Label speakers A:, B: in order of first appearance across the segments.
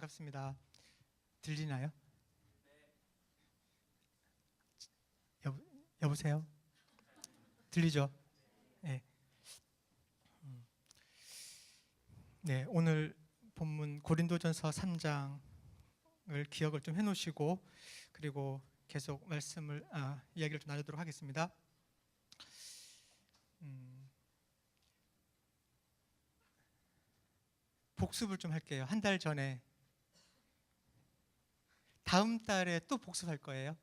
A: 반갑습니다. 들리나요? 여보세요? 들리죠? 네. 네, 오늘 본문 고린도전서 3장을 기억을 좀 해놓으시고 그리고 계속 이야기를 좀 나누도록 하겠습니다. 복습을 좀 할게요. 한 달 전에 다음 달에 또 복습할 거예요.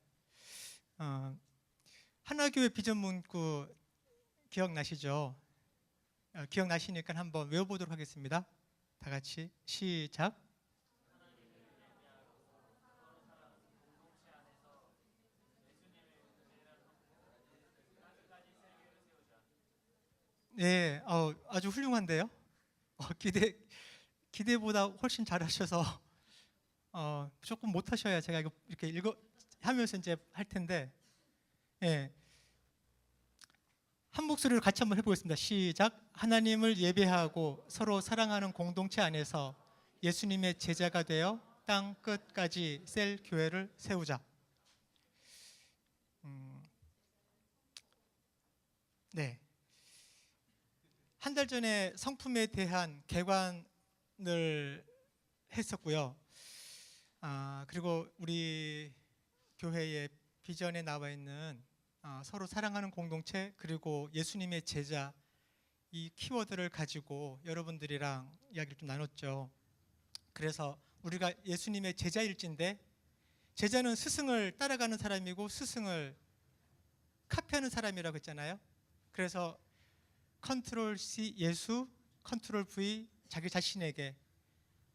A: 하나교회 비전 문구 기억나시죠? 기억나시니까 한번 외워보도록 하겠습니다. 다 같이 시작. 네, 아주 훌륭한데요. 기대보다 훨씬 잘하셔서 조금 못하셔야 제가 이거 이렇게 하면서 이제 할 텐데, 예. 한 목소리로 같이 한번 해보겠습니다. 시작. 하나님을 예배하고 서로 사랑하는 공동체 안에서 예수님의 제자가 되어 땅 끝까지 셀 교회를 세우자. 네. 한 달 전에 성품에 대한 개관을 했었고요. 그리고 우리 교회의 비전에 나와 있는 서로 사랑하는 공동체 그리고 예수님의 제자 이 키워드를 가지고 여러분들이랑 이야기를 좀 나눴죠. 그래서 우리가 예수님의 제자일진데 제자는 스승을 따라가는 사람이고 스승을 카피하는 사람이라고 했잖아요. 그래서 컨트롤 C 예수, 컨트롤 V 자기 자신에게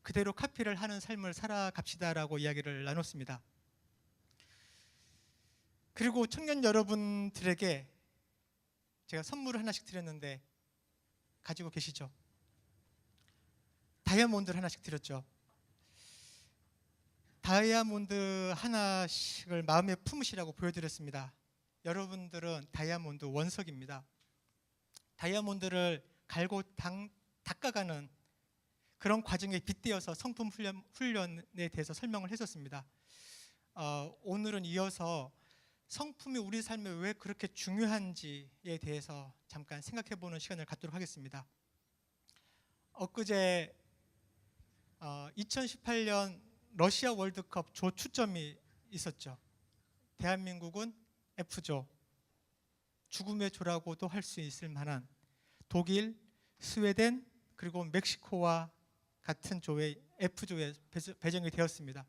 A: 그대로 카피를 하는 삶을 살아갑시다라고 이야기를 나눴습니다. 그리고 청년 여러분들에게 제가 선물을 하나씩 드렸는데 가지고 계시죠? 다이아몬드를 하나씩 드렸죠. 다이아몬드 하나씩을 마음에 품으시라고 보여드렸습니다. 여러분들은 다이아몬드 원석입니다. 다이아몬드를 갈고 닦아가는 그런 과정에 빗대어서 성품 훈련에 대해서 설명을 했었습니다. 오늘은 이어서 성품이 우리 삶에 왜 그렇게 중요한지에 대해서 잠깐 생각해보는 시간을 갖도록 하겠습니다. 엊그제 2018년 러시아 월드컵 조 추첨이 있었죠. 대한민국은 F조, 죽음의 조라고도 할 수 있을 만한 독일, 스웨덴 그리고 멕시코와 같은 조의 F조에 배정이 되었습니다.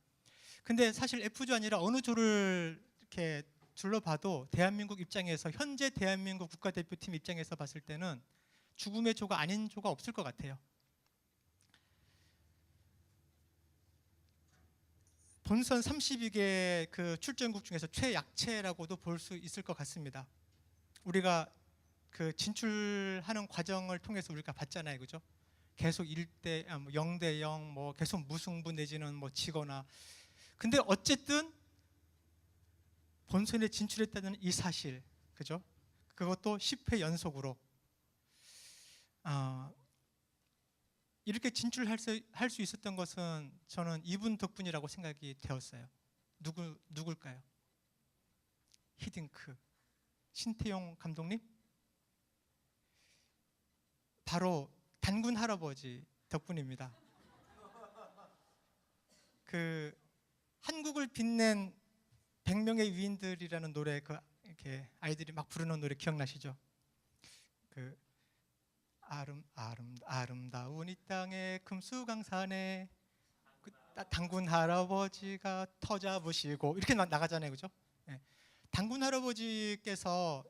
A: 근데 사실 F조 아니라 어느 조를 이렇게 둘러봐도 대한민국 입장에서 현재 대한민국 국가대표팀 입장에서 봤을 때는 죽음의 조가 아닌 조가 없을 것 같아요. 본선 32개 그 출전국 중에서 최약체라고도 볼 수 있을 것 같습니다. 우리가 그 진출하는 과정을 통해서 우리가 봤잖아요, 그죠? 계속 0대 0, 뭐 계속 무승부 내지는 뭐 지거나. 근데 어쨌든 본선에 진출했다는 이 사실, 그죠? 그것도 10회 연속으로 이렇게 진출할 수 있었던 것은 저는 이분 덕분이라고 생각이 되었어요. 누굴까요? 히딩크, 신태용 감독님? 바로 단군 할아버지 덕분입니다. 그 한국을 빛낸 100명의 위인들이라는 노래 이렇게 아이들이 막 부르는 노래 기억나시죠? 그 아름다운 이 땅에 금수강산에 단군 할아버지가 터 잡으시고 이렇게 나가잖아요, 그죠? 네. 단군 할아버지께서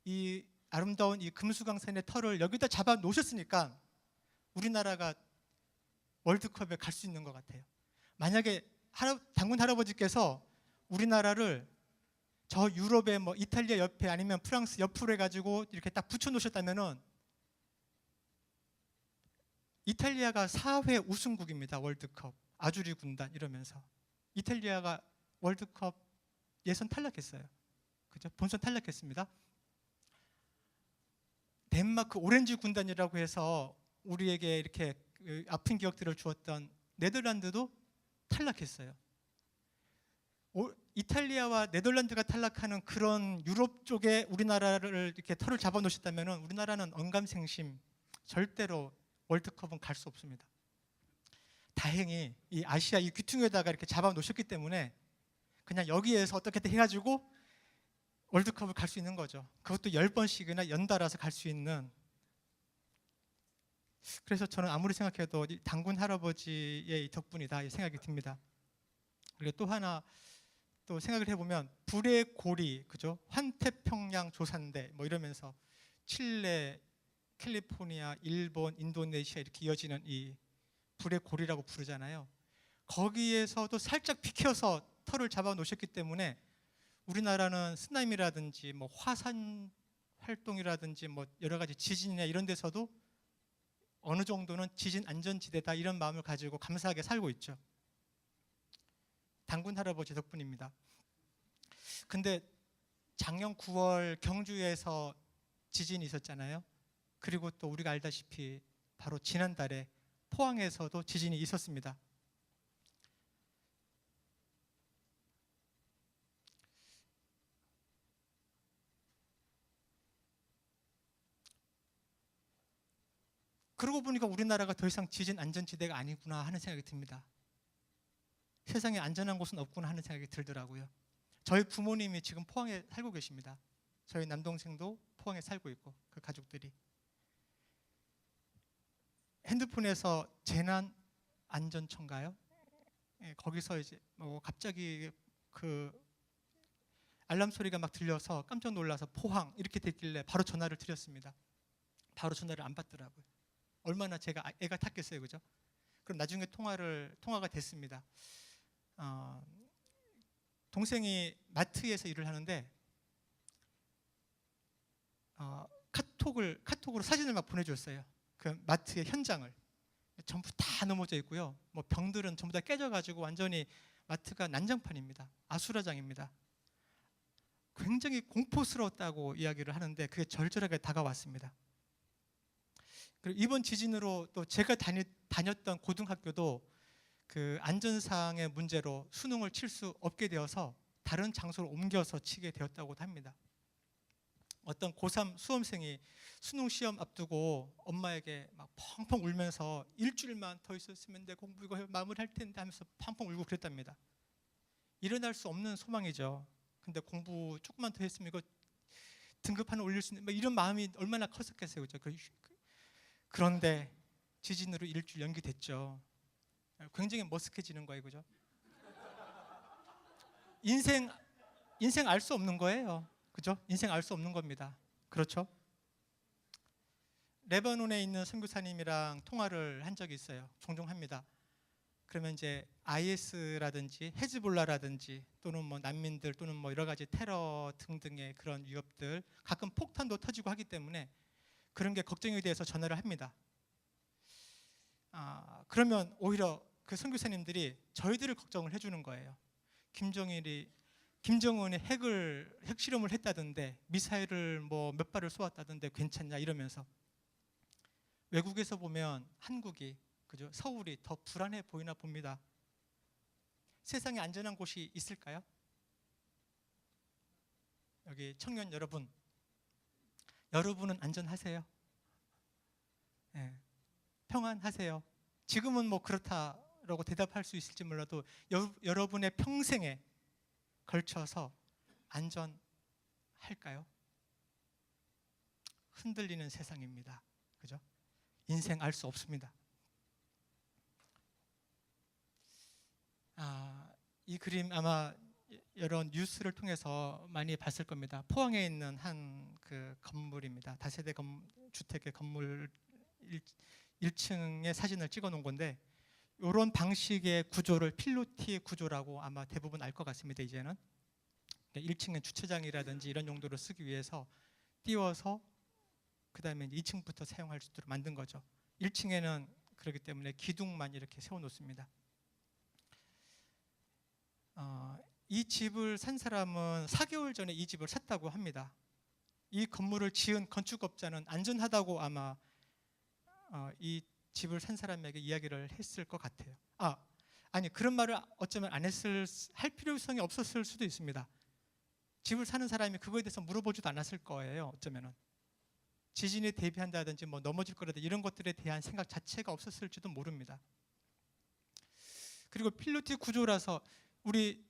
A: 이 아름다운 이 금수강산의 터를 여기다 잡아 놓으셨으니까 우리나라가 월드컵에 갈 수 있는 것 같아요. 만약에 단군 할아버지께서 우리나라를 저 유럽의 뭐 이탈리아 옆에 아니면 프랑스 옆으로 해가지고 이렇게 딱 붙여 놓으셨다면은 이탈리아가 4회 우승국입니다. 월드컵 아주리 군단 이러면서 이탈리아가 월드컵 예선 탈락했어요. 그죠? 본선 탈락했습니다. 덴마크 오렌지 군단이라고 해서 우리에게 이렇게 아픈 기억들을 주었던 네덜란드도 탈락했어요. 이탈리아와 네덜란드가 탈락하는 그런 유럽 쪽에 우리나라를 이렇게 털을 잡아 놓으셨다면 우리나라는 언감생심 절대로 월드컵은 갈 수 없습니다. 다행히 이 아시아 이 귀퉁이에다가 이렇게 잡아 놓으셨기 때문에 그냥 여기에서 어떻게든 해가지고 월드컵을 갈 수 있는 거죠. 그것도 10번씩이나 연달아서 갈 수 있는. 그래서 저는 아무리 생각해도 당군 할아버지의 이 덕분이다 이 생각이 듭니다. 그리고 또 하나 또 생각을 해보면 불의 고리, 그죠? 환태평양 조산대 뭐 이러면서 칠레, 캘리포니아, 일본, 인도네시아 이렇게 이어지는 이 불의 고리라고 부르잖아요. 거기에서도 살짝 비켜서 털을 잡아 놓으셨기 때문에 우리나라는 쓰나미라든지 뭐 화산 활동이라든지 뭐 여러 가지 지진이나 이런 데서도 어느 정도는 지진 안전지대다 이런 마음을 가지고 감사하게 살고 있죠. 당군 할아버지 덕분입니다. 근데 작년 9월 경주에서 지진이 있었잖아요. 그리고 또 우리가 알다시피 바로 지난달에 포항에서도 지진이 있었습니다. 그러고 보니까 우리나라가 더 이상 지진 안전지대가 아니구나 하는 생각이 듭니다. 세상에 안전한 곳은 없구나 하는 생각이 들더라고요. 저희 부모님이 지금 포항에 살고 계십니다. 저희 남동생도 포항에 살고 있고 그 가족들이. 핸드폰에서 재난 안전처인가요? 예, 거기서 이제 뭐 갑자기 그 알람 소리가 막 들려서 깜짝 놀라서 포항 이렇게 됐길래 바로 전화를 드렸습니다. 바로 전화를 안 받더라고요. 얼마나 제가 애가 탔겠어요, 그죠? 그럼 나중에 통화가 됐습니다. 동생이 마트에서 일을 하는데 카톡으로 사진을 막 보내줬어요. 그 마트의 현장을 전부 다 넘어져 있고요. 뭐 병들은 전부 다 깨져가지고 완전히 마트가 난장판입니다. 아수라장입니다. 굉장히 공포스러웠다고 이야기를 하는데 그게 절절하게 다가왔습니다. 그리고 이번 지진으로 또 제가 다녔던 고등학교도 그 안전상의 문제로 수능을 칠 수 없게 되어서 다른 장소로 옮겨서 치게 되었다고도 합니다. 어떤 고3 수험생이 수능 시험 앞두고 엄마에게 막 펑펑 울면서 일주일만 더 있었으면 내 공부 이거 마무리할 텐데 하면서 펑펑 울고 그랬답니다. 일어날 수 없는 소망이죠. 근데 공부 조금만 더 했으면 이거 등급 하나 올릴 수 있는 이런 마음이 얼마나 컸었겠어요, 그죠? 그런데 지진으로 일주일 연기됐죠. 굉장히 머쓱해지는 거예요, 그죠? 인생 알 수 없는 거예요, 그죠? 인생 알 수 없는 겁니다. 그렇죠? 레바논에 있는 선교사님이랑 통화를 한 적이 있어요. 종종 합니다. 그러면 이제 IS라든지 헤즈볼라라든지 또는 뭐 난민들 또는 뭐 여러 가지 테러 등등의 그런 위협들, 가끔 폭탄도 터지고 하기 때문에 그런 게 걱정이 돼서 전화를 합니다. 그러면 오히려 그 선교사님들이 저희들을 걱정을 해주는 거예요. 김정은이 핵 실험을 했다던데 미사일을 뭐 몇 발을 쏘았다던데 괜찮냐 이러면서. 외국에서 보면 한국이, 그죠? 서울이 더 불안해 보이나 봅니다. 세상에 안전한 곳이 있을까요? 여기 청년 여러분은 안전하세요? 네. 평안하세요? 지금은 뭐 그렇다라고 대답할 수 있을지 몰라도 여러분의 평생에 걸쳐서 안전할까요? 흔들리는 세상입니다. 그죠? 인생 알 수 없습니다. 이 그림 아마 여러 뉴스를 통해서 많이 봤을 겁니다. 포항에 있는 한 그 건물입니다. 다세대 주택의 건물 1층의 사진을 찍어 놓은 건데 이런 방식의 구조를 필로티 구조라고 아마 대부분 알 것 같습니다. 이제는 1층은 주차장이라든지 이런 용도로 쓰기 위해서 띄워서 그 다음에 2층부터 사용할 수 있도록 만든 거죠. 1층에는 그렇기 때문에 기둥만 이렇게 세워놓습니다. 이 집을 산 사람은 4개월 전에 이 집을 샀다고 합니다. 이 건물을 지은 건축업자는 안전하다고 아마 이 집을 산 사람에게 이야기를 했을 것 같아요. 아니 그런 말을 어쩌면 할 필요성이 없었을 수도 있습니다. 집을 사는 사람이 그거에 대해서 물어보지도 않았을 거예요. 어쩌면은 지진에 대비한다든지 뭐 넘어질 거라든지 이런 것들에 대한 생각 자체가 없었을지도 모릅니다. 그리고 필로티 구조라서 우리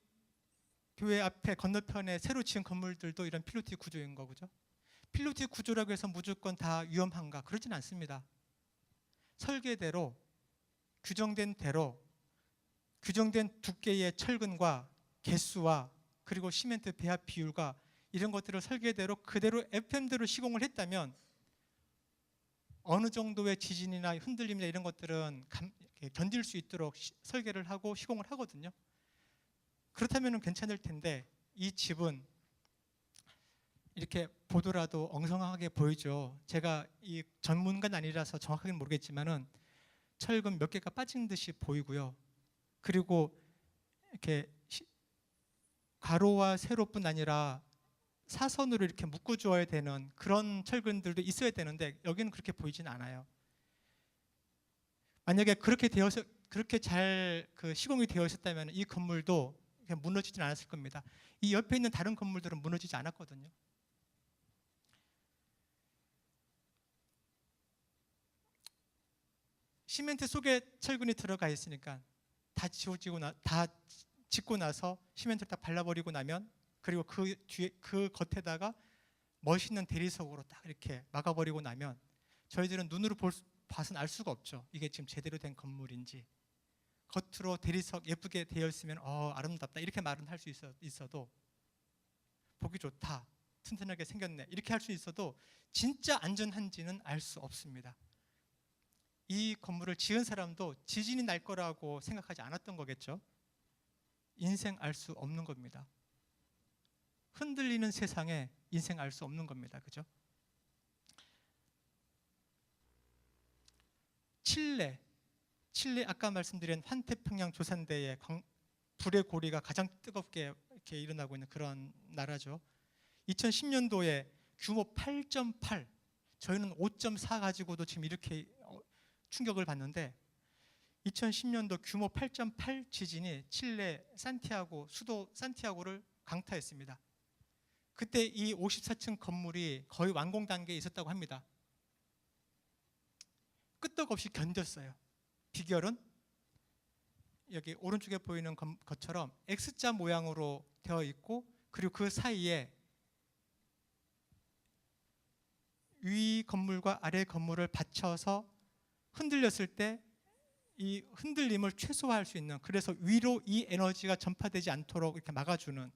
A: 교회 앞에 건너편에 새로 지은 건물들도 이런 필로티 구조인 거죠. 필로티 구조라고 해서 무조건 다 위험한가? 그렇진 않습니다. 설계대로 규정된 대로 규정된 두께의 철근과 개수와 그리고 시멘트 배합 비율과 이런 것들을 설계대로 그대로 FM대로 시공을 했다면 어느 정도의 지진이나 흔들림이나 이런 것들은 견딜 수 있도록 설계를 하고 시공을 하거든요. 그렇다면 괜찮을 텐데 이 집은 이렇게 보더라도 엉성하게 보이죠. 제가 이 전문가는 아니라서 정확하게는 모르겠지만은 철근 몇 개가 빠진 듯이 보이고요. 그리고 이렇게 가로와 세로뿐 아니라 사선으로 이렇게 묶어줘야 되는 그런 철근들도 있어야 되는데 여기는 그렇게 보이진 않아요. 만약에 그렇게 잘 시공이 되어 있었다면 이 건물도 무너지진 않았을 겁니다. 이 옆에 있는 다른 건물들은 무너지지 않았거든요. 시멘트 속에 철근이 들어가 있으니까 다 짓고 나서 시멘트를 딱 발라버리고 나면 그리고 그 뒤에 그 겉에다가 멋있는 대리석으로 딱 이렇게 막아버리고 나면 저희들은 눈으로 봐서는 알 수가 없죠. 이게 지금 제대로 된 건물인지. 겉으로 대리석 예쁘게 되어 있으면 아름답다 이렇게 말은 할 수 있어도 보기 좋다, 튼튼하게 생겼네 이렇게 할 수 있어도 진짜 안전한지는 알 수 없습니다. 이 건물을 지은 사람도 지진이 날 거라고 생각하지 않았던 거겠죠. 인생 알 수 없는 겁니다. 흔들리는 세상에 인생 알 수 없는 겁니다. 그죠? 칠레 아까 말씀드린 환태평양 조산대의 불의 고리가 가장 뜨겁게 이렇게 일어나고 있는 그런 나라죠. 2010년도에 규모 8.8, 저희는 5.4 가지고도 지금 이렇게 충격을 받는데 2010년도 규모 8.8 지진이 칠레 수도 산티아고를 강타했습니다. 그때 이 54층 건물이 거의 완공 단계에 있었다고 합니다. 끄떡없이 견뎠어요. 비결은 여기 오른쪽에 보이는 것처럼 X자 모양으로 되어 있고 그리고 그 사이에 위 건물과 아래 건물을 받쳐서 흔들렸을 때 이 흔들림을 최소화할 수 있는, 그래서 위로 이 에너지가 전파되지 않도록 이렇게 막아주는,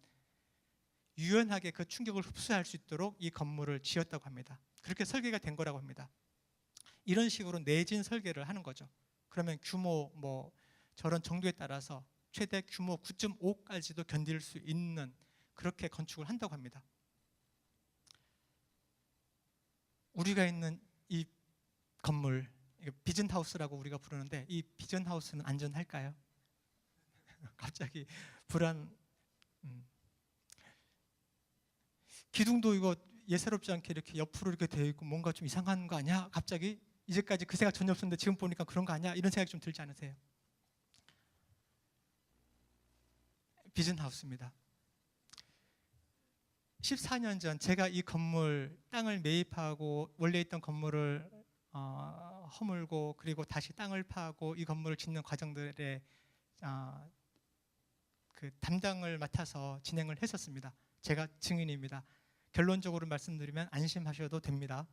A: 유연하게 그 충격을 흡수할 수 있도록 이 건물을 지었다고 합니다. 그렇게 설계가 된 거라고 합니다. 이런 식으로 내진 설계를 하는 거죠. 그러면 규모 저런 정도에 따라서 최대 규모 9.5까지도 견딜 수 있는 그렇게 건축을 한다고 합니다. 우리가 있는 이 건물, 비전하우스라고 우리가 부르는데 이 비전하우스는 안전할까요? 갑자기 기둥도 이거 예사롭지 않게 이렇게 옆으로 이렇게 되어 있고 뭔가 좀 이상한 거 아니야? 갑자기 이제까지 그 생각 전혀 없었는데 지금 보니까 그런 거 아니야? 이런 생각이 좀 들지 않으세요? 비전하우스입니다. 14년 전 제가 이 건물 땅을 매입하고 원래 있던 건물을 허물고 그리고 다시 땅을 파고 이 건물을 짓는 과정들의 그 담당을 맡아서 진행을 했었습니다. 제가 증인입니다. 결론적으로 말씀드리면 안심하셔도 됩니다.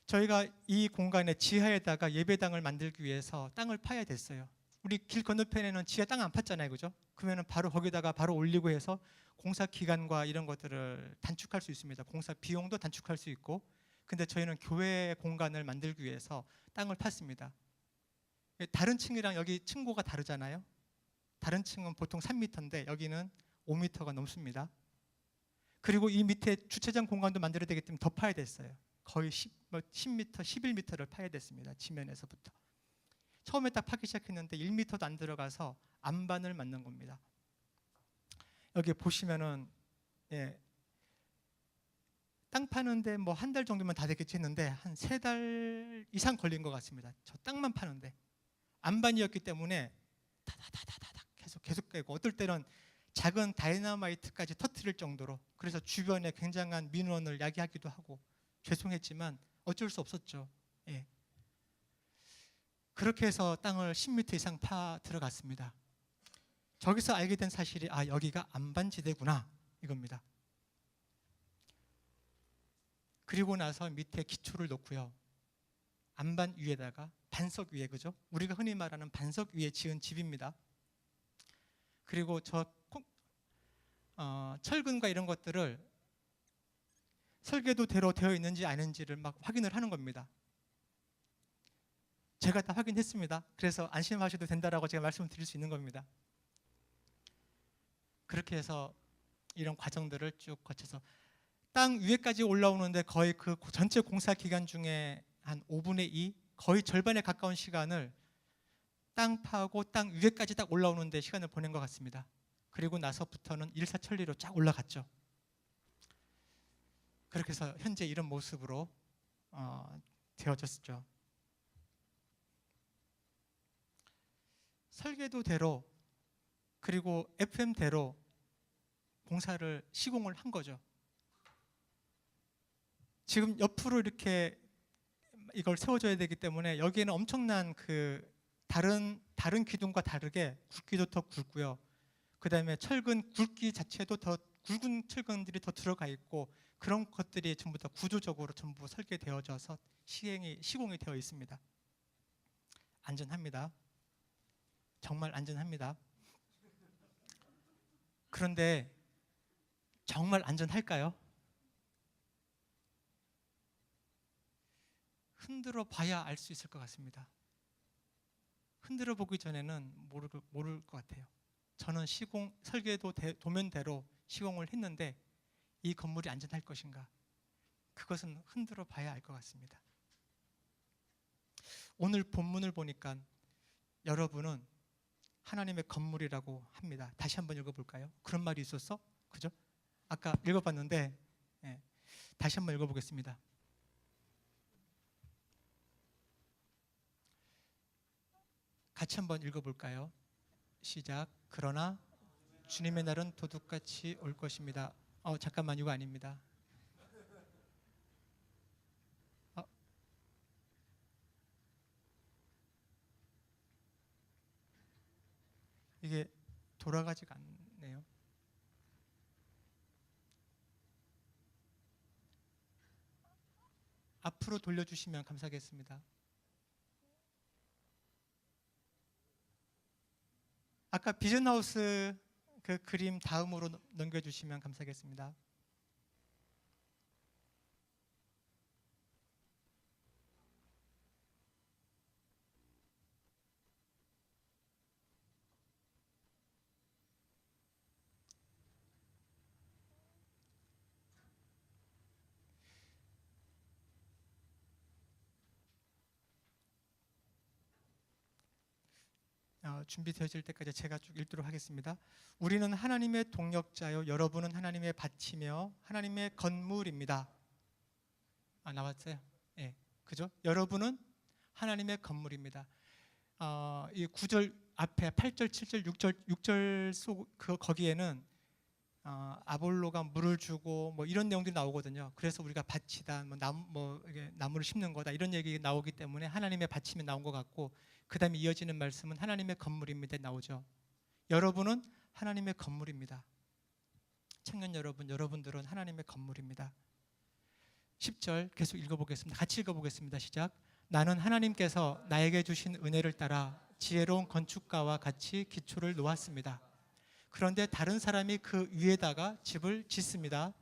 A: 저희가 이 공간에 지하에다가 예배당을 만들기 위해서 땅을 파야 됐어요. 우리 길 건너편에는 지하 땅 안 팠잖아요, 그죠? 그러면 바로 거기다가 바로 올리고 해서 공사 기간과 이런 것들을 단축할 수 있습니다. 공사 비용도 단축할 수 있고. 근데 저희는 교회 공간을 만들기 위해서 땅을 팠습니다. 다른 층이랑 여기 층고가 다르잖아요. 다른 층은 보통 3m인데 여기는 5m가 넘습니다. 그리고 이 밑에 주차장 공간도 만들어야 되기 때문에 더 파야 됐어요. 거의 10m, 11m를 파야 됐습니다. 지면에서부터. 처음에 딱 파기 시작했는데 1m도 안 들어가서 안반을 맞는 겁니다. 여기 보시면은 땅 파는데 뭐 한 달 정도면 다 되겠지 했는데 한 3달 이상 걸린 것 같습니다. 저 땅만 파는데 안반이었기 때문에 다다다다닥 계속 깨고 어떨 때는 작은 다이너마이트까지 터뜨릴 정도로, 그래서 주변에 굉장한 민원을 야기하기도 하고 죄송했지만 어쩔 수 없었죠. 예. 그렇게 해서 땅을 10m 이상 파 들어갔습니다. 저기서 알게 된 사실이 여기가 안반지대구나 이겁니다. 그리고 나서 밑에 기초를 놓고요. 안반 위에다가 반석 위에, 그죠? 우리가 흔히 말하는 반석 위에 지은 집입니다. 그리고 철근과 이런 것들을 설계도대로 되어 있는지 아닌지를 막 확인을 하는 겁니다. 제가 다 확인했습니다. 그래서 안심하셔도 된다라고 제가 말씀을 드릴 수 있는 겁니다. 그렇게 해서 이런 과정들을 쭉 거쳐서 땅 위에까지 올라오는데 거의 그 전체 공사 기간 중에 한 5분의 2, 거의 절반에 가까운 시간을 땅 파고 땅 위에까지 딱 올라오는데 시간을 보낸 것 같습니다. 그리고 나서부터는 일사천리로 쫙 올라갔죠. 그렇게 해서 현재 이런 모습으로 되어졌죠. 설계도대로 그리고 FM대로 공사를 시공을 한 거죠. 지금 옆으로 이렇게 이걸 세워줘야 되기 때문에 여기에는 엄청난 다른 기둥과 다르게 굵기도 더 굵고요. 그 다음에 철근 굵기 자체도 더 굵은 철근들이 더 들어가 있고, 그런 것들이 전부 다 구조적으로 전부 설계되어져서 시공이 되어 있습니다. 안전합니다. 정말 안전합니다. 그런데 정말 안전할까요? 흔들어 봐야 알 수 있을 것 같습니다. 흔들어 보기 전에는 모를 것 같아요. 저는 설계도 도면대로 시공을 했는데 이 건물이 안전할 것인가? 그것은 흔들어 봐야 알 것 같습니다. 오늘 본문을 보니까 여러분은 하나님의 건물이라고 합니다. 다시 한번 읽어볼까요? 그런 말이 있었어? 그죠? 아까 읽어봤는데 다시 한번 읽어보겠습니다. 같이 한번 읽어볼까요? 시작. 그러나 주님의 날은 도둑같이 올 것입니다. 잠깐만, 이거 아닙니다. 이게 돌아가지가 않네요. 앞으로 돌려주시면 감사하겠습니다. 아까 비전하우스 그 그림 다음으로 넘겨주시면 감사하겠습니다. 준비되어질 때까지 제가 쭉 읽도록 하겠습니다. 우리는 하나님의 동역자요, 여러분은 하나님의 밭이며 하나님의 건물입니다. 나왔어요? 예, 그죠? 여러분은 하나님의 건물입니다. 이 9절 앞에 8절, 7절, 6절 거기에는 아볼로가 물을 주고 뭐 이런 내용들이 나오거든요. 그래서 우리가 밭이다, 나무를 심는 거다 이런 얘기 나오기 때문에 하나님의 밭임이 나온 것 같고, 그 다음에 이어지는 말씀은 하나님의 건물입니다 나오죠. 여러분은 하나님의 건물입니다. 청년 여러분, 여러분들은 하나님의 건물입니다. 10절 계속 읽어보겠습니다. 같이 읽어보겠습니다. 시작. 나는 하나님께서 나에게 주신 은혜를 따라 지혜로운 건축가와 같이 기초를 놓았습니다. 그런데 다른 사람이 그 위에다가 집을 짓습니다.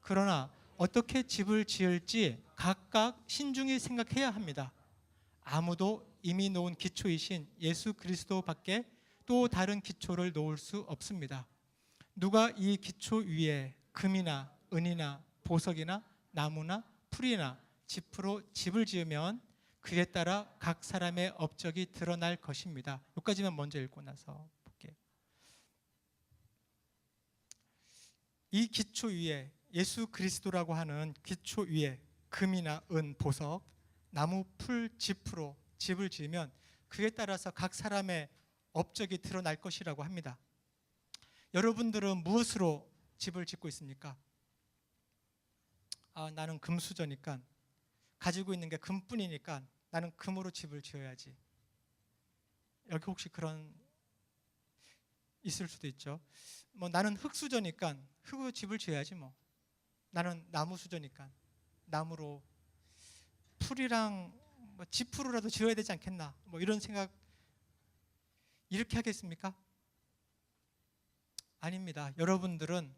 A: 그러나 어떻게 집을 지을지 각각 신중히 생각해야 합니다. 아무도 이미 놓은 기초이신 예수 그리스도 밖에 또 다른 기초를 놓을 수 없습니다. 누가 이 기초 위에 금이나 은이나 보석이나 나무나 풀이나 짚으로 집을 지으면 그에 따라 각 사람의 업적이 드러날 것입니다. 여기까지만 먼저 읽고 나서 볼게요. 이 기초 위에 예수 그리스도라고 하는 기초 위에 금이나 은, 보석, 나무, 풀, 짚으로 집을 지으면 그에 따라서 각 사람의 업적이 드러날 것이라고 합니다. 여러분들은 무엇으로 집을 짓고 있습니까? 나는 금수저니까, 가지고 있는 게 금뿐이니까 나는 금으로 집을 지어야지. 여기 혹시 그런 있을 수도 있죠. 나는 흙수저니까 흙으로 집을 지어야지 뭐. 나는 나무수저니까 나무로, 풀이랑 지프로라도 지어야 되지 않겠나, 이런 생각. 이렇게 하겠습니까? 아닙니다. 여러분들은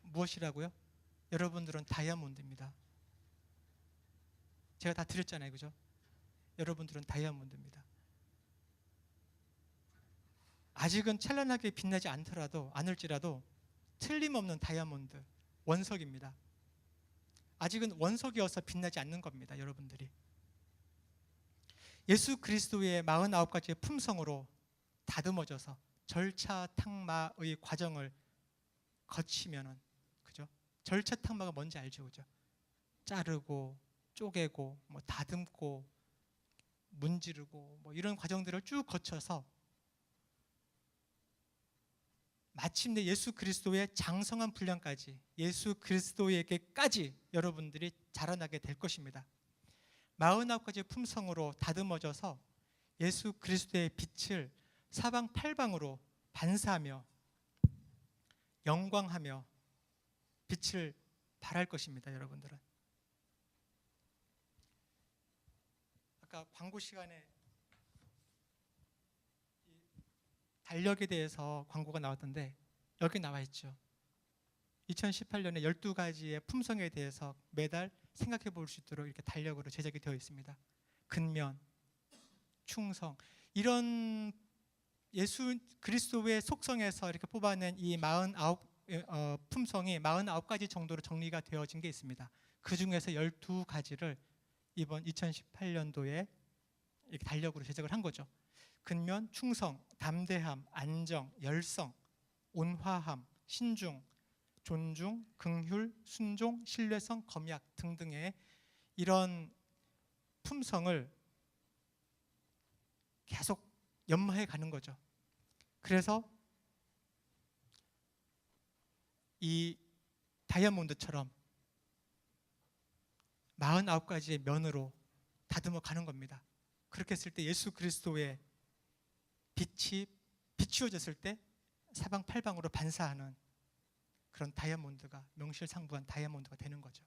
A: 무엇이라고요? 여러분들은 다이아몬드입니다. 제가 다 드렸잖아요, 그죠? 여러분들은 다이아몬드입니다. 아직은 찬란하게 빛나지 않을지라도 틀림없는 다이아몬드, 원석입니다. 아직은 원석이어서 빛나지 않는 겁니다, 여러분들이. 예수 그리스도의 49가지의 품성으로 다듬어져서 절차탕마의 과정을 거치면은, 그죠? 절차탕마가 뭔지 알죠, 그죠? 자르고 쪼개고 다듬고 문지르고 이런 과정들을 쭉 거쳐서 마침내 예수 그리스도의 장성한 분량까지, 예수 그리스도에게까지 여러분들이 자라나게 될 것입니다. 49가지의 품성으로 다듬어져서 예수 그리스도의 빛을 사방팔방으로 반사하며 영광하며 빛을 발할 것입니다, 여러분들은. 아까 광고 시간에 달력에 대해서 광고가 나왔던데 여기 나와 있죠. 2018년에 12가지의 품성에 대해서 매달 생각해 볼 수 있도록 이렇게 달력으로 제작이 되어 있습니다. 근면, 충성, 이런 예수 그리스도의 속성에서 이렇게 뽑아낸 이 49 품성이 49가지 정도로 정리가 되어진 게 있습니다. 그 중에서 12가지를 이번 2018년도에 이렇게 달력으로 제작을 한 거죠. 근면, 충성, 담대함, 안정, 열성, 온화함, 신중, 존중, 긍휼, 순종, 신뢰성, 검약 등등의 이런 품성을 계속 연마해 가는 거죠. 그래서 이 다이아몬드처럼 49가지의 면으로 다듬어 가는 겁니다. 그렇게 했을 때 예수 그리스도의 빛이 비추어졌을 때 사방팔방으로 반사하는 그런 다이아몬드가, 명실상부한 다이아몬드가 되는 거죠.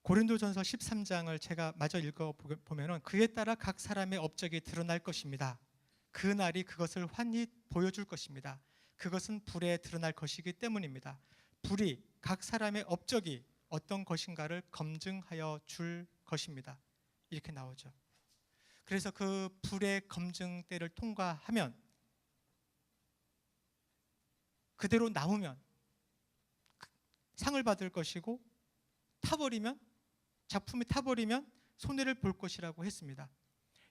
A: 고린도전서 13장을 제가 마저 읽어보면 그에 따라 각 사람의 업적이 드러날 것입니다. 그 날이 그것을 환히 보여줄 것입니다. 그것은 불에 드러날 것이기 때문입니다. 불이 각 사람의 업적이 어떤 것인가를 검증하여 줄 것입니다. 이렇게 나오죠. 그래서 그 불의 검증 때를 통과하면, 그대로 남으면 상을 받을 것이고, 타버리면, 작품이 타버리면 손해를 볼 것이라고 했습니다.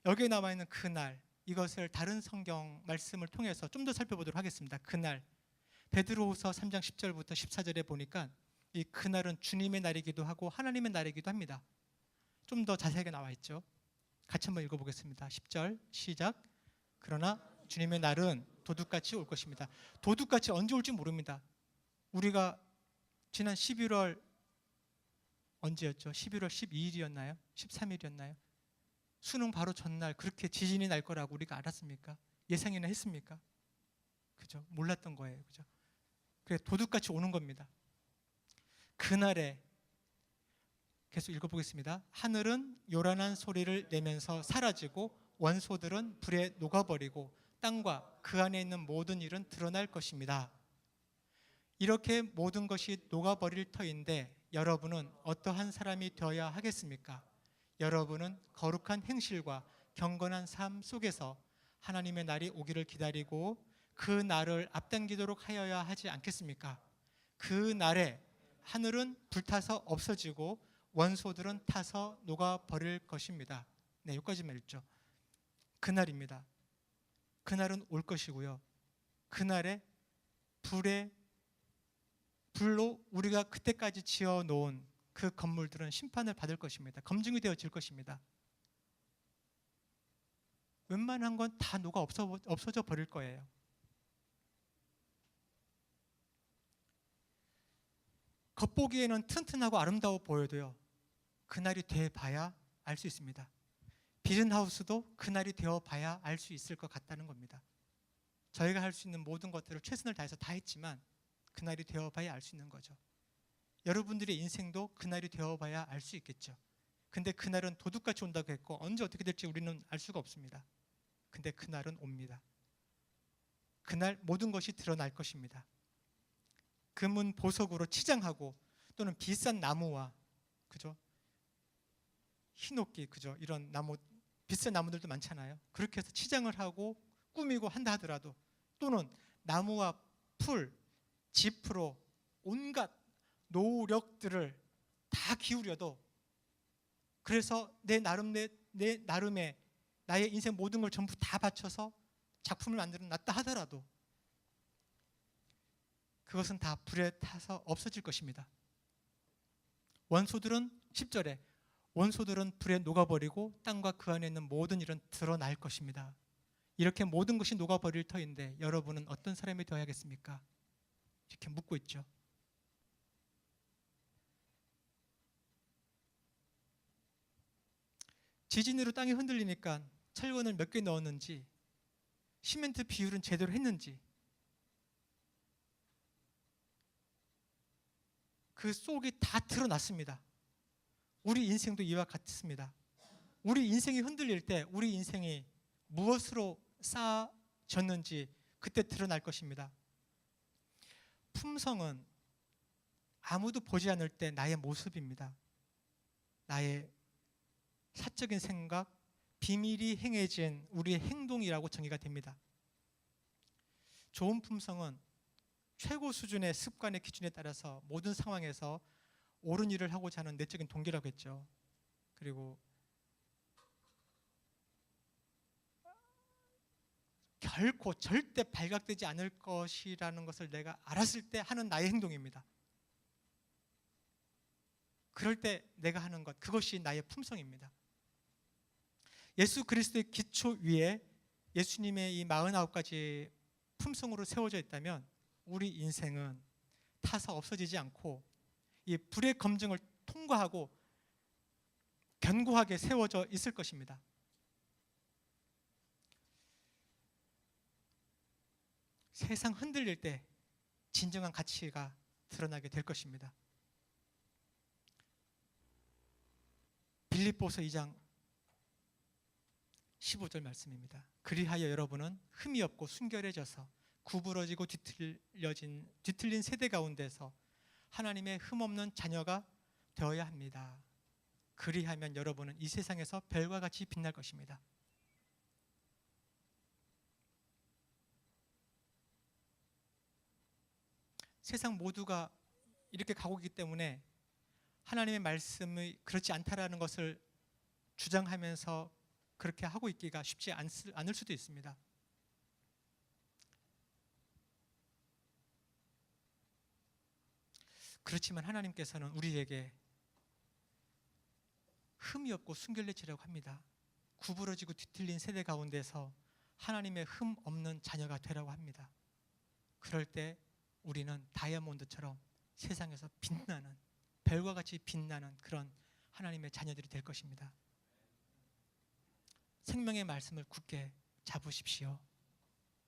A: 여기에 나와 있는 그날, 이것을 다른 성경 말씀을 통해서 좀 더 살펴보도록 하겠습니다. 그날, 베드로후서 3장 10절부터 14절에 보니까 이 그날은 주님의 날이기도 하고 하나님의 날이기도 합니다. 좀 더 자세하게 나와 있죠. 같이 한번 읽어보겠습니다. 10절 시작. 그러나 주님의 날은 도둑같이 올 것입니다. 도둑같이 언제 올지 모릅니다. 우리가 지난 11월 언제였죠? 11월 12일이었나요? 13일이었나요? 수능 바로 전날 그렇게 지진이 날 거라고 우리가 알았습니까? 예상이나 했습니까? 그죠? 몰랐던 거예요. 그죠? 그래 도둑같이 오는 겁니다. 그날에 계속 읽어보겠습니다. 하늘은 요란한 소리를 내면서 사라지고 원소들은 불에 녹아버리고 땅과 그 안에 있는 모든 일은 드러날 것입니다. 이렇게 모든 것이 녹아버릴 터인데 여러분은 어떠한 사람이 되어야 하겠습니까? 여러분은 거룩한 행실과 경건한 삶 속에서 하나님의 날이 오기를 기다리고 그 날을 앞당기도록 하여야 하지 않겠습니까? 그 날에 하늘은 불타서 없어지고 원소들은 타서 녹아버릴 것입니다. 네, 여기까지만 읽죠. 그날입니다. 그날은 올 것이고요. 그날에 불로 우리가 그때까지 지어놓은 그 건물들은 심판을 받을 것입니다. 검증이 되어질 것입니다. 웬만한 건 다 녹아 없어져 버릴 거예요. 겉보기에는 튼튼하고 아름다워 보여도요, 그날이 돼봐야 알 수 있습니다. 비전하우스도 그날이 되어봐야 알 수 있을 것 같다는 겁니다. 저희가 할 수 있는 모든 것들을 최선을 다해서 다 했지만 그날이 되어봐야 알 수 있는 거죠. 여러분들의 인생도 그날이 되어봐야 알 수 있겠죠. 근데 그날은 도둑같이 온다고 했고 언제 어떻게 될지 우리는 알 수가 없습니다. 근데 그날은 옵니다. 그날 모든 것이 드러날 것입니다. 금은 보석으로 치장하고 또는 비싼 나무와 그죠? 흰옥기 그죠? 이런 나무 비싼 나무들도 많잖아요. 그렇게 해서 치장을 하고 꾸미고 한다 하더라도 또는 나무와 풀, 짚으로 온갖 노력들을 다 기울여도 그래서 내 나름의 나의 인생 모든 걸 전부 다 바쳐서 작품을 만들어 놨다 하더라도 그것은 다 불에 타서 없어질 것입니다. 원소들은 10절에 원소들은 불에 녹아버리고 땅과 그 안에 있는 모든 일은 드러날 것입니다. 이렇게 모든 것이 녹아버릴 터인데 여러분은 어떤 사람이 되어야겠습니까? 이렇게 묻고 있죠. 지진으로 땅이 흔들리니까 철근을 몇 개 넣었는지 시멘트 비율은 제대로 했는지 그 속이 다 드러났습니다. 우리 인생도 이와 같습니다. 우리 인생이 흔들릴 때 우리 인생이 무엇으로 쌓아졌는지 그때 드러날 것입니다. 품성은 아무도 보지 않을 때 나의 모습입니다. 나의 사적인 생각, 비밀이 행해진 우리의 행동이라고 정의가 됩니다. 좋은 품성은 최고 수준의 습관의 기준에 따라서 모든 상황에서 옳은 일을 하고자 하는 내적인 동기라고 했죠. 그리고 결코 절대 발각되지 않을 것이라는 것을 내가 알았을 때 하는 나의 행동입니다. 그럴 때 내가 하는 것, 그것이 나의 품성입니다. 예수 그리스도의 기초 위에 예수님의 이 49가지 품성으로 세워져 있다면 우리 인생은 타서 없어지지 않고 이 불의 검증을 통과하고 견고하게 세워져 있을 것입니다. 세상 흔들릴 때 진정한 가치가 드러나게 될 것입니다. 빌립보서 2장 15절 말씀입니다. 그리하여 여러분은 흠이 없고 순결해져서 구부러지고 뒤틀린 세대 가운데서 하나님의 흠없는 자녀가 되어야 합니다. 그리하면 여러분은 이 세상에서 별과 같이 빛날 것입니다. 세상 모두가 이렇게 가고 있기 때문에 하나님의 말씀이 그렇지 않다라는 것을 주장하면서 그렇게 하고 있기가 쉽지 않을 수도 있습니다. 그렇지만 하나님께서는 우리에게 흠이 없고 순결해지라고 합니다. 구부러지고 뒤틀린 세대 가운데서 하나님의 흠 없는 자녀가 되라고 합니다. 그럴 때 우리는 다이아몬드처럼 세상에서 빛나는, 별과 같이 빛나는 그런 하나님의 자녀들이 될 것입니다. 생명의 말씀을 굳게 잡으십시오.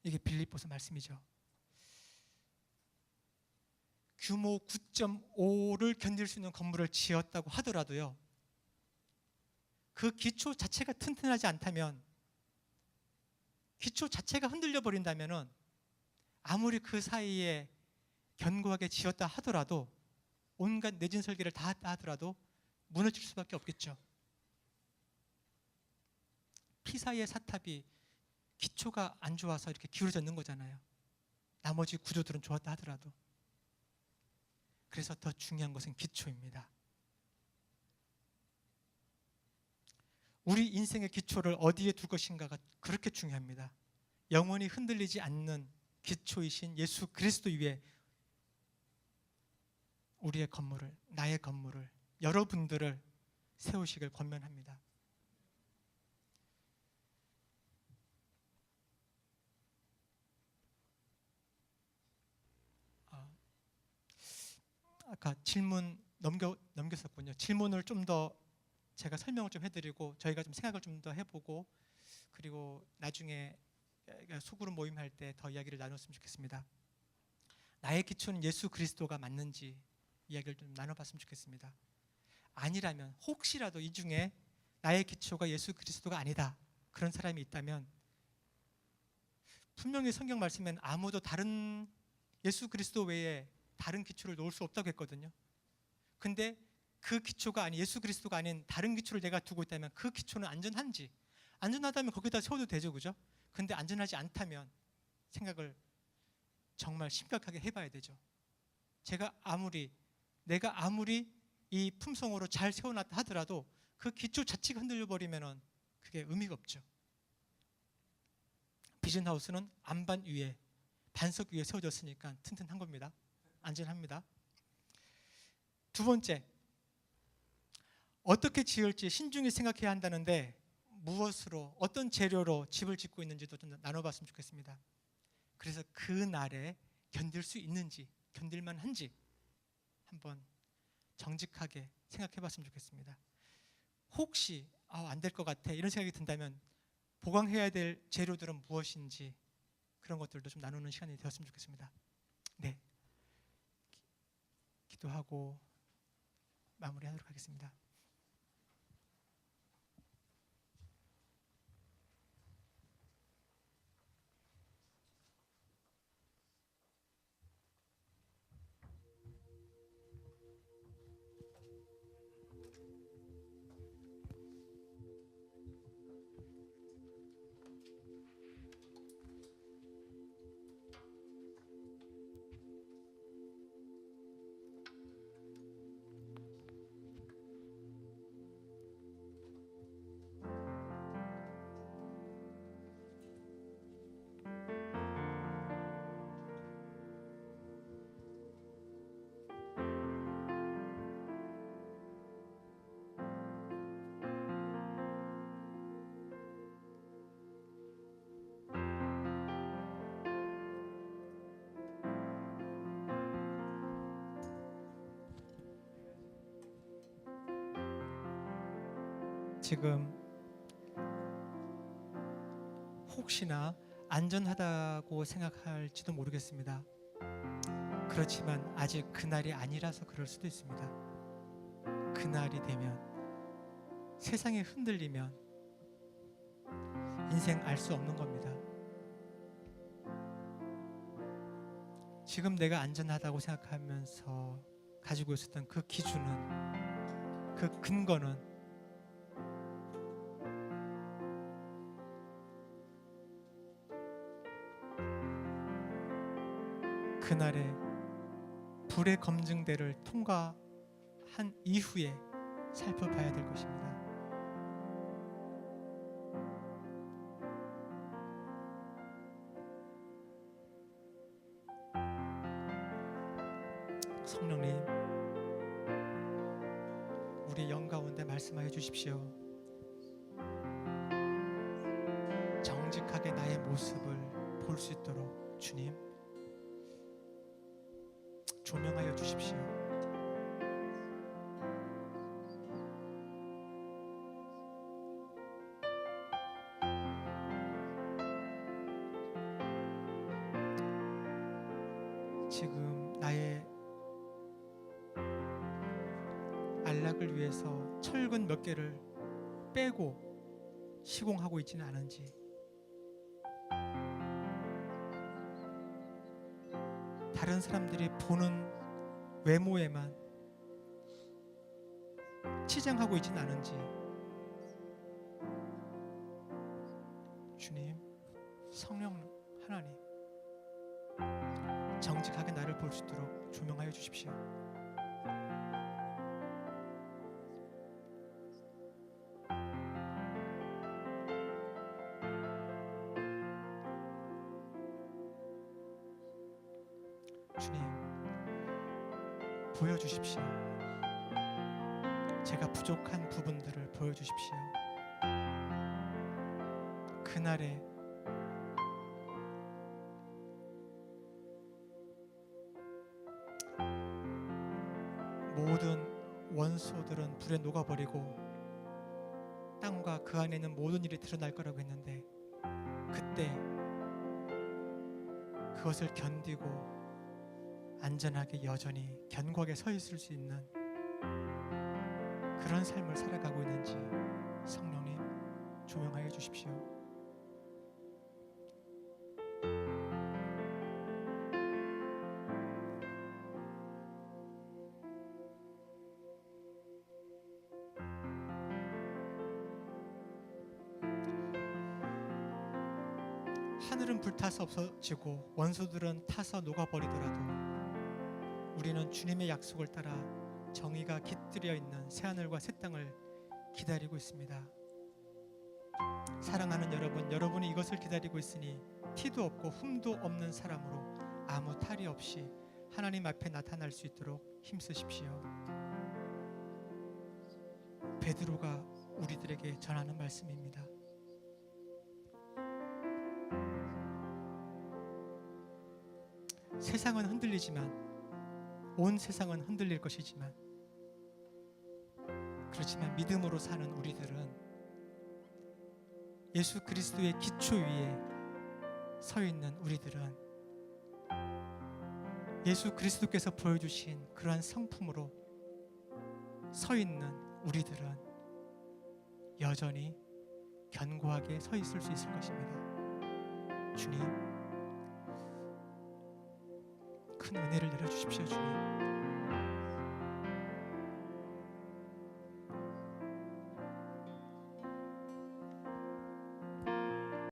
A: 이게 빌립보서 말씀이죠. 규모 9.5를 견딜 수 있는 건물을 지었다고 하더라도요, 그 기초 자체가 튼튼하지 않다면, 기초 자체가 흔들려 버린다면 아무리 그 사이에 견고하게 지었다 하더라도, 온갖 내진 설계를 다 했다 하더라도 무너질 수밖에 없겠죠. 피사의 사탑이 기초가 안 좋아서 이렇게 기울어졌는 거잖아요. 나머지 구조들은 좋았다 하더라도. 그래서 더 중요한 것은 기초입니다. 우리 인생의 기초를 어디에 둘 것인가가 그렇게 중요합니다. 영원히 흔들리지 않는 기초이신 예수 그리스도 위에 우리의 건물을, 나의 건물을, 여러분들을 세우시길 권면합니다. 아까 질문 넘겼었군요. 질문을 좀 더 제가 설명을 좀 해드리고 저희가 좀 생각을 좀 더 해보고 그리고 나중에 소그룹 모임할 때 더 이야기를 나눴으면 좋겠습니다. 나의 기초는 예수 그리스도가 맞는지 이야기를 좀 나눠봤으면 좋겠습니다. 아니라면 혹시라도 이 중에 나의 기초가 예수 그리스도가 아니다 그런 사람이 있다면 분명히 성경 말씀에는 아무도 다른 예수 그리스도 외에 다른 기초를 놓을 수 없다고 했거든요. 근데 그 기초가 아닌 예수 그리스도가 아닌 다른 기초를 내가 두고 있다면 그 기초는 안전한지, 안전하다면 거기다 세워도 되죠, 그죠? 근데 안전하지 않다면 생각을 정말 심각하게 해봐야 되죠. 내가 아무리 이 품성으로 잘 세워놨다 하더라도 그 기초 자체가 흔들려 버리면은 그게 의미가 없죠. 비전하우스는 안반 위에, 반석 위에 세워졌으니까 튼튼한 겁니다. 안전합니다. 두 번째, 어떻게 지을지 신중히 생각해야 한다는데 무엇으로, 어떤 재료로 집을 짓고 있는지도 좀 나눠봤으면 좋겠습니다. 그래서 그 날에 견딜 수 있는지, 견딜만 한지 한번 정직하게 생각해봤으면 좋겠습니다. 혹시 안 될 것 같아 이런 생각이 든다면 보강해야 될 재료들은 무엇인지 그런 것들도 좀 나누는 시간이 되었으면 좋겠습니다. 네, 기도하고 마무리하도록 하겠습니다. 지금 혹시나 안전하다고 생각할지도 모르겠습니다. 그렇지만 아직 그날이 아니라서 그럴 수도 있습니다. 그날이 되면, 세상이 흔들리면 인생 알 수 없는 겁니다. 지금 내가 안전하다고 생각하면서 가지고 있었던 그 기준은, 그 근거는 그날의 불의 검증대를 통과한 이후에 살펴봐야 될 것입니다. 성령님, 우리 영 가운데 말씀하여 주십시오. 정직하게 나의 모습을 볼 수 있도록 주님 조명하여 주십시오. 지금 나의 안락을 위해서 철근 몇 개를 빼고 시공하고 있지는 않은지, 다른 사람들이 보는 외모에만 치장하고 있지는 않은지, 주님, 성령 하나님, 정직하게 나를 볼 수 있도록 조명하여 주십시오. 주님, 보여주십시오. 제가 부족한 부분들을 보여주십시오. 그날에 모든 원소들은 불에 녹아버리고 땅과 그 안에 있는 모든 일이 드러날 거라고 했는데, 그때 그것을 견디고 안전하게 여전히 견고하게 서 있을 수 있는 그런 삶을 살아가고 있는지 성령님 조명하여 주십시오. 하늘은 불타서 없어지고 원소들은 타서 녹아버리더라도 우리는 주님의 약속을 따라 정의가 깃들여 있는 새하늘과 새 땅을 기다리고 있습니다. 사랑하는 여러분, 여러분이 이것을 기다리고 있으니 티도 없고 흠도 없는 사람으로 아무 탈이 없이 하나님 앞에 나타날 수 있도록 힘쓰십시오. 베드로가 우리들에게 전하는 말씀입니다. 세상은 흔들리지만, 온 세상은 흔들릴 것이지만, 그렇지만 믿음으로 사는 우리들은 예수 그리스도의 기초 위에 서 있는 우리들은 예수 그리스도께서 보여주신 그러한 성품으로 서 있는 우리들은 여전히 견고하게 서 있을 수 있을 것입니다. 주님, 큰 은혜를 내려주십시오. 주님,